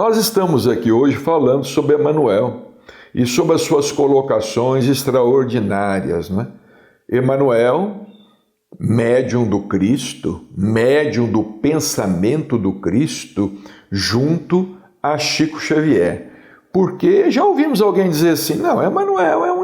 Nós estamos aqui hoje falando sobre Emanuel e sobre as suas colocações extraordinárias, né? Emanuel, médium do Cristo, médium do pensamento do Cristo, junto a Chico Xavier. Porque já ouvimos alguém dizer assim, não, Emanuel é um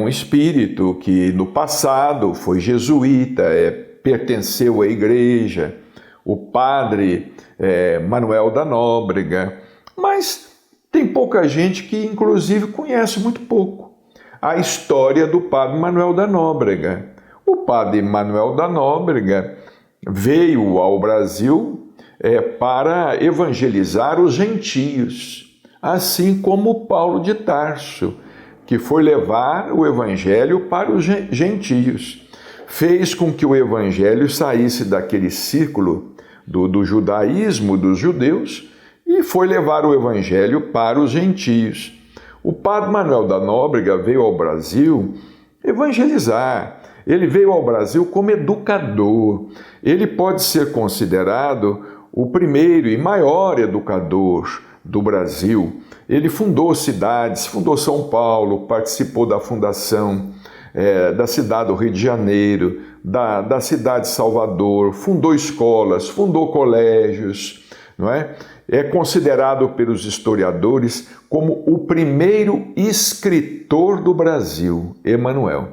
espírito que no passado foi jesuíta, pertenceu à igreja, o padre Manuel da Nóbrega, mas tem pouca gente que inclusive conhece muito pouco a história do padre Manuel da Nóbrega. O padre Manuel da Nóbrega veio ao Brasil para evangelizar os gentios, assim como Paulo de Tarso, que foi levar o evangelho para os gentios. Fez com que o evangelho saísse daquele círculo do judaísmo, dos judeus, e foi levar o evangelho para os gentios. O padre Manuel da Nóbrega veio ao Brasil evangelizar. Ele veio ao Brasil como educador. Ele pode ser considerado o primeiro e maior educador do Brasil. Ele fundou cidades, fundou São Paulo, participou da fundação da cidade do Rio de Janeiro, da cidade de Salvador, fundou escolas, fundou colégios, não é? É considerado pelos historiadores como o primeiro escritor do Brasil, Emanuel.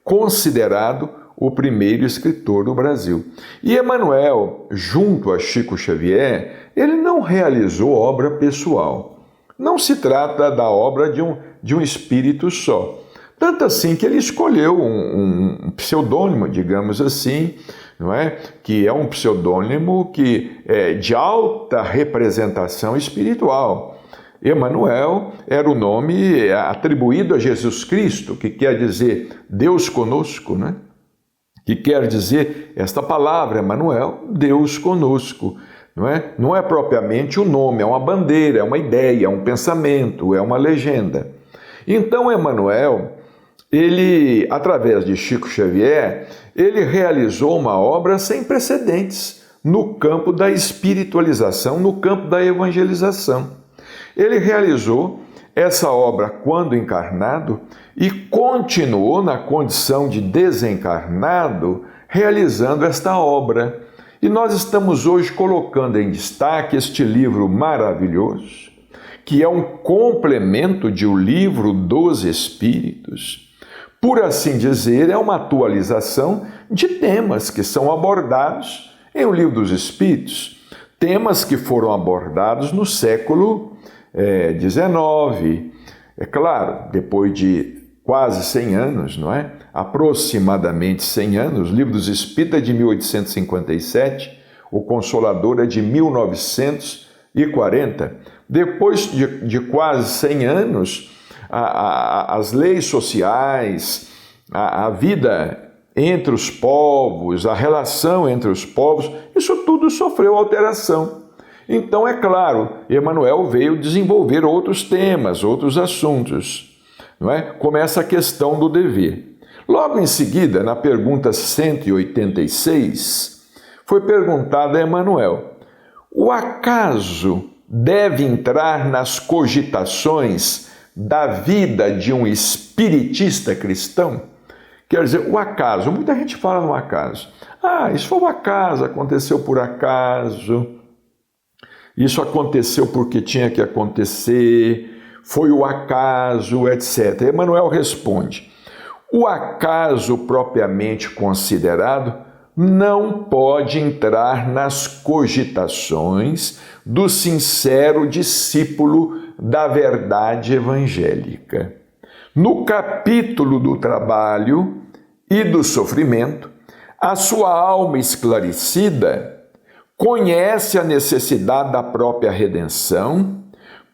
Considerado o primeiro escritor do Brasil. E Emanuel, junto a Chico Xavier, ele não realizou obra pessoal. Não se trata da obra de um espírito só. Tanto assim que ele escolheu um pseudônimo, digamos assim, não é? Que é um pseudônimo que é de alta representação espiritual. Emanuel era o nome atribuído a Jesus Cristo, que quer dizer Deus conosco, né? Que quer dizer esta palavra, Emanuel, Deus conosco. Não é propriamente um nome, é uma bandeira, é uma ideia, é um pensamento, é uma legenda. Então, Emanuel, ele, através de Chico Xavier, ele realizou uma obra sem precedentes no campo da espiritualização, no campo da evangelização. Ele realizou essa obra quando encarnado e continuou na condição de desencarnado realizando esta obra. E nós estamos hoje colocando em destaque este livro maravilhoso, que é um complemento de O Livro dos Espíritos. Por assim dizer, é uma atualização de temas que são abordados em O Livro dos Espíritos, temas que foram abordados no século XIX. É claro, depois de quase 100 anos, não é? Aproximadamente 100 anos, o Livro dos Espíritos é de 1857, o Consolador é de 1940. Depois de quase 100 anos, as leis sociais, a vida entre os povos, a relação entre os povos, isso tudo sofreu alteração. Então, é claro, Emanuel veio desenvolver outros temas, outros assuntos, não é? Como essa questão do dever. Logo em seguida, na pergunta 186, foi perguntada a Emanuel: o acaso deve entrar nas cogitações da vida de um espiritista cristão? Quer dizer, o acaso, muita gente fala no acaso. Isso foi um acaso, aconteceu por acaso, isso aconteceu porque tinha que acontecer, foi o acaso, etc. Emanuel responde: o acaso propriamente considerado não pode entrar nas cogitações do sincero discípulo da verdade evangélica. No capítulo do trabalho e do sofrimento, a sua alma esclarecida conhece a necessidade da própria redenção,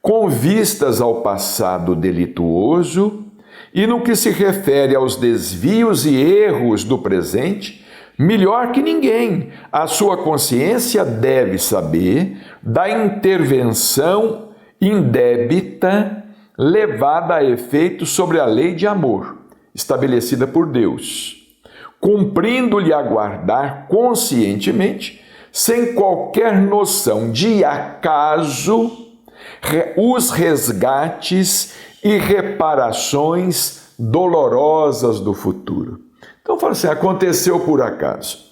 com vistas ao passado delituoso, e no que se refere aos desvios e erros do presente, melhor que ninguém, a sua consciência deve saber da intervenção indébita levada a efeito sobre a lei de amor, estabelecida por Deus, cumprindo-lhe aguardar conscientemente sem qualquer noção de acaso, os resgates e reparações dolorosas do futuro. Então, fala assim, aconteceu por acaso.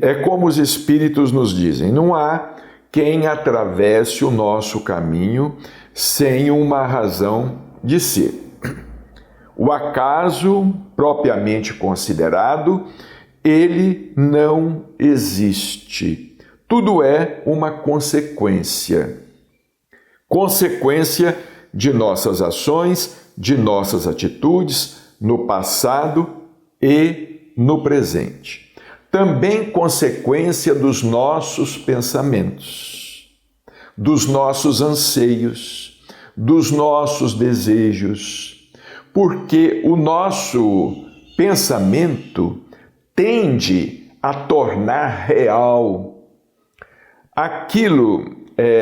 É como os Espíritos nos dizem, não há quem atravesse o nosso caminho sem uma razão de ser. O acaso, propriamente considerado, ele não existe. Tudo é uma consequência. Consequência de nossas ações, de nossas atitudes, no passado e no presente. Também consequência dos nossos pensamentos, dos nossos anseios, dos nossos desejos, porque o nosso pensamento tende a tornar real aquilo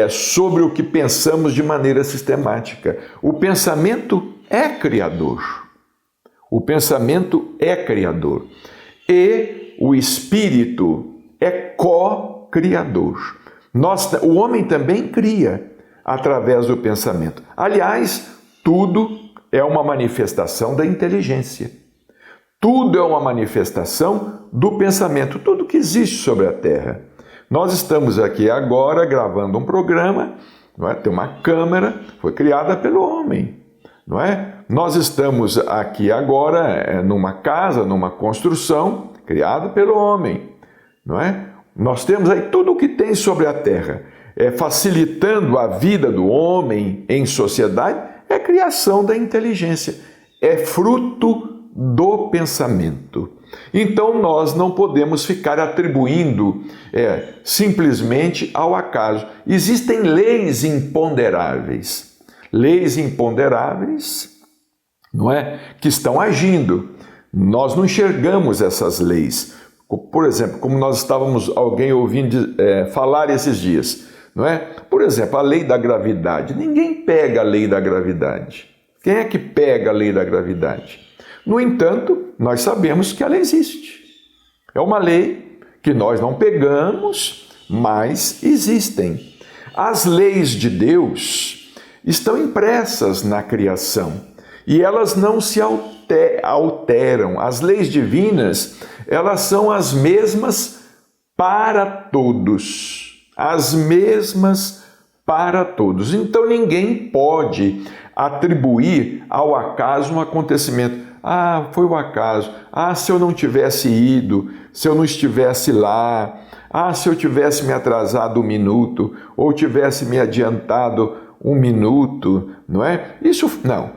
sobre o que pensamos de maneira sistemática. O pensamento é criador. O pensamento é criador. E o espírito é co-criador. O homem também cria através do pensamento. Aliás, tudo é uma manifestação da inteligência. Tudo é uma manifestação do pensamento. Tudo que existe sobre a Terra. Nós estamos aqui agora gravando um programa, não é? Tem uma câmera, foi criada pelo homem, não é? Nós estamos aqui agora numa casa, numa construção, criada pelo homem, não é? Nós temos aí tudo o que tem sobre a Terra, facilitando a vida do homem em sociedade, é criação da inteligência, é fruto do pensamento. Então nós não podemos ficar atribuindo simplesmente ao acaso. Existem leis imponderáveis, não é, que estão agindo. Nós não enxergamos essas leis. Por exemplo, como nós estávamos alguém ouvindo falar esses dias, não é? Por exemplo, a lei da gravidade. Ninguém pega a lei da gravidade. Quem é que pega a lei da gravidade? No entanto, nós sabemos que ela existe. É uma lei que nós não pegamos, mas existem. As leis de Deus estão impressas na criação e elas não se alteram. As leis divinas, elas são as mesmas para todos. As mesmas para todos. Então ninguém pode atribuir ao acaso um acontecimento. Ah, foi o acaso. Ah, se eu não tivesse ido, se eu não estivesse lá. Ah, se eu tivesse me atrasado 1 minuto, ou tivesse me adiantado 1 minuto, não é? Isso não.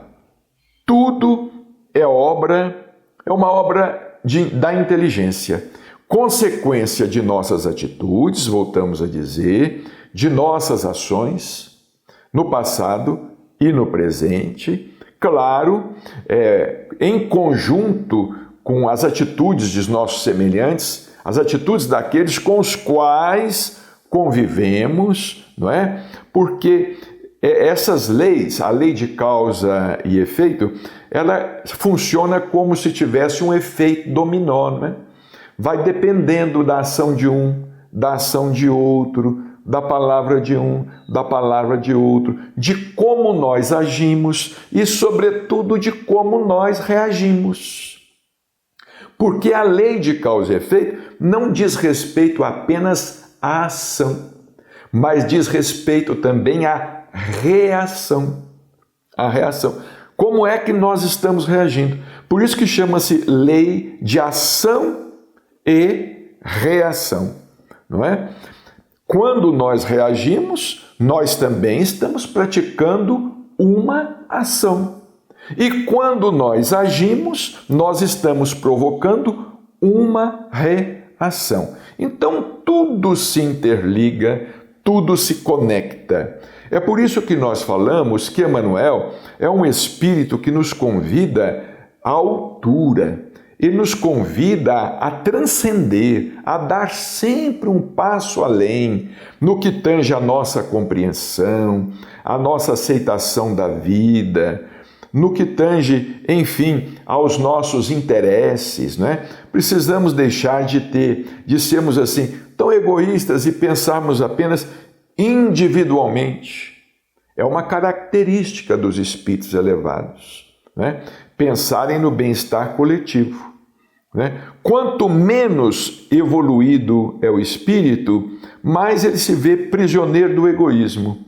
Tudo é uma obra da inteligência. Consequência de nossas atitudes, voltamos a dizer, de nossas ações, no passado e no presente. Claro, em conjunto com as atitudes dos nossos semelhantes, as atitudes daqueles com os quais convivemos, não é? Porque essas leis, a lei de causa e efeito, ela funciona como se tivesse um efeito dominó, não é? Vai dependendo da ação de um, da ação de outro, da palavra de um, da palavra de outro, de como nós agimos e, sobretudo, de como nós reagimos. Porque a lei de causa e efeito não diz respeito apenas à ação, mas diz respeito também à reação. A reação. Como é que nós estamos reagindo? Por isso que chama-se lei de ação e reação, não é? Quando nós reagimos, nós também estamos praticando uma ação. E quando nós agimos, nós estamos provocando uma reação. Então, tudo se interliga, tudo se conecta. É por isso que nós falamos que Emmanuel é um espírito que nos convida à altura. Ele nos convida a transcender, a dar sempre um passo além no que tange a nossa compreensão, a nossa aceitação da vida, no que tange, enfim, aos nossos interesses, né? Precisamos deixar de sermos assim tão egoístas e pensarmos apenas individualmente. É uma característica dos espíritos elevados, né? Pensarem no bem-estar coletivo, né? Quanto menos evoluído é o espírito, mais ele se vê prisioneiro do egoísmo.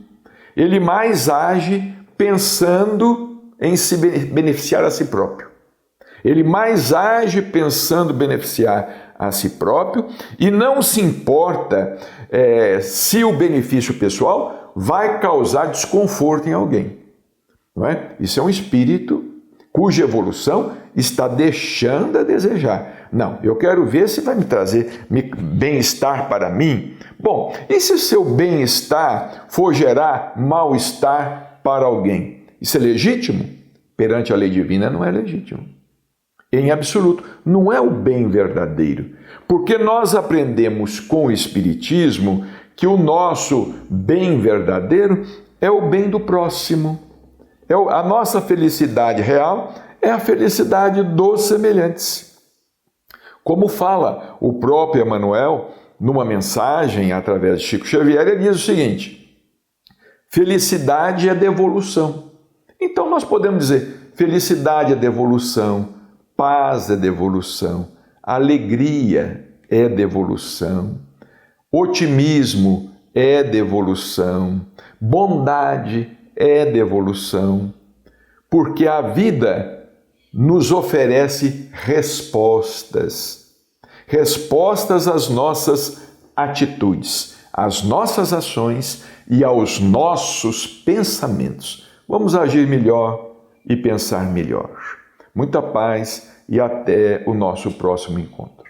Ele mais age pensando em se beneficiar a si próprio. Ele mais age pensando beneficiar a si próprio e não se importa se o benefício pessoal vai causar desconforto em alguém. Não é? Isso é um espírito cuja evolução está deixando a desejar. Não, eu quero ver se vai me trazer bem-estar para mim. Bom, e se o seu bem-estar for gerar mal-estar para alguém? Isso é legítimo? Perante a lei divina não é legítimo. Em absoluto, não é o bem verdadeiro. Porque nós aprendemos com o Espiritismo que o nosso bem verdadeiro é o bem do próximo. A nossa felicidade real é a felicidade dos semelhantes. Como fala o próprio Emmanuel, numa mensagem através de Chico Xavier, ele diz o seguinte: felicidade é devolução. Então nós podemos dizer, felicidade é devolução, paz é devolução, alegria é devolução, otimismo é devolução, bondade é devolução, porque a vida nos oferece respostas às nossas atitudes, às nossas ações e aos nossos pensamentos. Vamos agir melhor e pensar melhor. Muita paz e até o nosso próximo encontro.